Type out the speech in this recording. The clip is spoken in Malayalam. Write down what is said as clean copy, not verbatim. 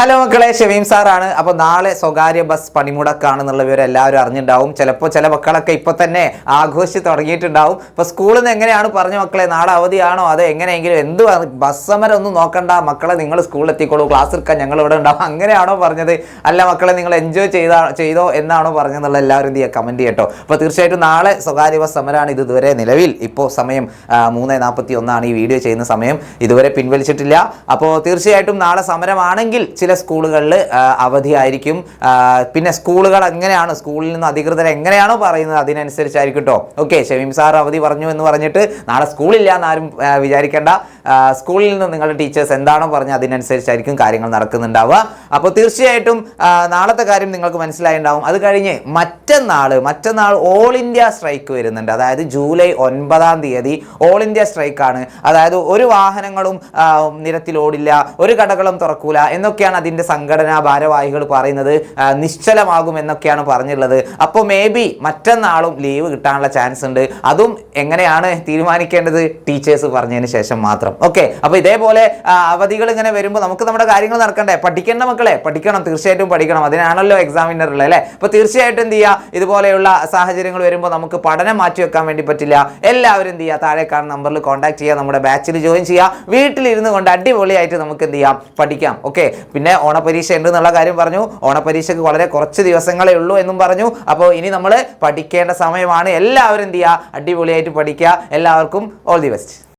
ഹലോ മക്കളെ, ഷെവീം സാറാണ്. അപ്പോൾ നാളെ സ്വകാര്യ ബസ് പണിമുടക്കാണെന്നുള്ള വിവരം എല്ലാവരും അറിഞ്ഞിട്ടുണ്ടാവും. ചിലപ്പോൾ ചില മക്കളൊക്കെ ഇപ്പോൾ തന്നെ ആഘോഷിച്ച് തുടങ്ങിയിട്ടുണ്ടാവും. അപ്പോൾ സ്കൂളിൽ നിന്ന് എങ്ങനെയാണ് പറഞ്ഞ മക്കളെ, നാളെ അവധിയാണോ അതോ എങ്ങനെയെങ്കിലും എന്തുവാണ്, ബസ് സമരം ഒന്നും നോക്കണ്ട മക്കളെ, നിങ്ങൾ സ്കൂളിൽ എത്തിക്കോളൂ, ക്ലാസ് എടുക്കാൻ ഞങ്ങൾ ഇവിടെ ഉണ്ടാവും, അങ്ങനെയാണോ പറഞ്ഞത്? അല്ല മക്കളെ, നിങ്ങൾ എൻജോയ് ചെയ്തോ എന്നാണോ പറഞ്ഞതെന്നുള്ള എല്ലാവരും എന്ത് ചെയ്യുക, കമൻറ്റ് ചെയ്യട്ടോ. അപ്പോൾ തീർച്ചയായിട്ടും നാളെ സ്വകാര്യ ബസ് സമരമാണ്. ഇതുവരെ നിലവിൽ ഇപ്പോൾ സമയം 3:41 ഈ വീഡിയോ ചെയ്യുന്ന സമയം, ഇതുവരെ പിൻവലിച്ചിട്ടില്ല. അപ്പോൾ തീർച്ചയായിട്ടും നാളെ സമരമാണെങ്കിൽ ചില സ്കൂളുകളിൽ അവധിയായിരിക്കും. പിന്നെ സ്കൂളുകൾ എങ്ങനെയാണ്, സ്കൂളിൽ നിന്ന് അധികൃതർ എങ്ങനെയാണോ പറയുന്നത് അതിനനുസരിച്ചായിരിക്കും കേട്ടോ. ഓക്കെ, ഷമീം സാർ അവധി പറഞ്ഞു എന്ന് പറഞ്ഞിട്ട് നാളെ സ്കൂളില്ല എന്നാരും വിചാരിക്കേണ്ട. സ്കൂളിൽ നിന്ന് നിങ്ങളുടെ ടീച്ചേഴ്സ് എന്താണോ പറഞ്ഞത് അതിനനുസരിച്ചായിരിക്കും കാര്യങ്ങൾ നടക്കുന്നുണ്ടാവുക. അപ്പോൾ തീർച്ചയായിട്ടും നാളത്തെ കാര്യം നിങ്ങൾക്ക് മനസ്സിലായിട്ടുണ്ടാവും. അത് കഴിഞ്ഞ് മറ്റന്നാൾ ഓൾ ഇന്ത്യ സ്ട്രൈക്ക് വരുന്നുണ്ട്. അതായത് ജൂലൈ 9 ഓൾ ഇന്ത്യ സ്ട്രൈക്കാണ്. അതായത് ഒരു വാഹനങ്ങളും നിരത്തിലോടില്ല, ഒരു കടകളും തുറക്കൂല എന്നൊക്കെയാണ് അതിൻ്റെ സംഘടനാ ഭാരവാഹികൾ പറയുന്നത്. നിശ്ചലമാകും എന്നൊക്കെയാണ് പറഞ്ഞിട്ടുള്ളത്. അപ്പോൾ മേ ബി മറ്റന്നാളും ലീവ് കിട്ടാനുള്ള ചാൻസ് ഉണ്ട്. അതും എങ്ങനെയാണ് തീരുമാനിക്കേണ്ടത്, ടീച്ചേഴ്സ് പറഞ്ഞതിന് ശേഷം മാത്രം. ഓക്കെ, അപ്പോൾ ഇതേപോലെ അവധികൾ ഇങ്ങനെ വരുമ്പോൾ നമുക്ക് നമ്മുടെ കാര്യങ്ങൾ നടക്കണ്ടേ? പഠിക്കേണ്ട മക്കളെ, പഠിക്കണം, തീർച്ചയായിട്ടും പഠിക്കണം. അതിനാണല്ലോ എക്സാമിനർ ഉള്ളത് അല്ലേ? അപ്പോൾ തീർച്ചയായിട്ടും എന്ത് ചെയ്യുക, ഇതുപോലെയുള്ള സാഹചര്യങ്ങൾ വരുമ്പോൾ നമുക്ക് പഠനം മാറ്റി വെക്കാൻ വേണ്ടി പറ്റില്ല. എല്ലാവരും എന്ത് ചെയ്യുക, താഴെ കാണുന്ന നമ്പറിൽ കോൺടാക്ട് ചെയ്യുക, നമ്മുടെ ബാച്ചിൽ ജോയിൻ ചെയ്യുക. വീട്ടിലിരുന്ന് കൊണ്ട് അടിപൊളിയായിട്ട് നമുക്ക് എന്ത് ചെയ്യാം, പഠിക്കാം. ഓക്കെ, പിന്നെ ഓണപരീക്ഷ ഉണ്ട് എന്നുള്ള കാര്യം പറഞ്ഞു. ഓണപരീക്ഷയ്ക്ക് വളരെ കുറച്ച് ദിവസങ്ങളേ ഉള്ളൂ എന്നും പറഞ്ഞു. അപ്പോൾ ഇനി നമ്മൾ പഠിക്കേണ്ട സമയമാണ്. എല്ലാവരും എന്ത് ചെയ്യുക, അടിപൊളിയായിട്ട് പഠിക്കുക. എല്ലാവർക്കും ഓൾ ദി ബെസ്റ്റ്.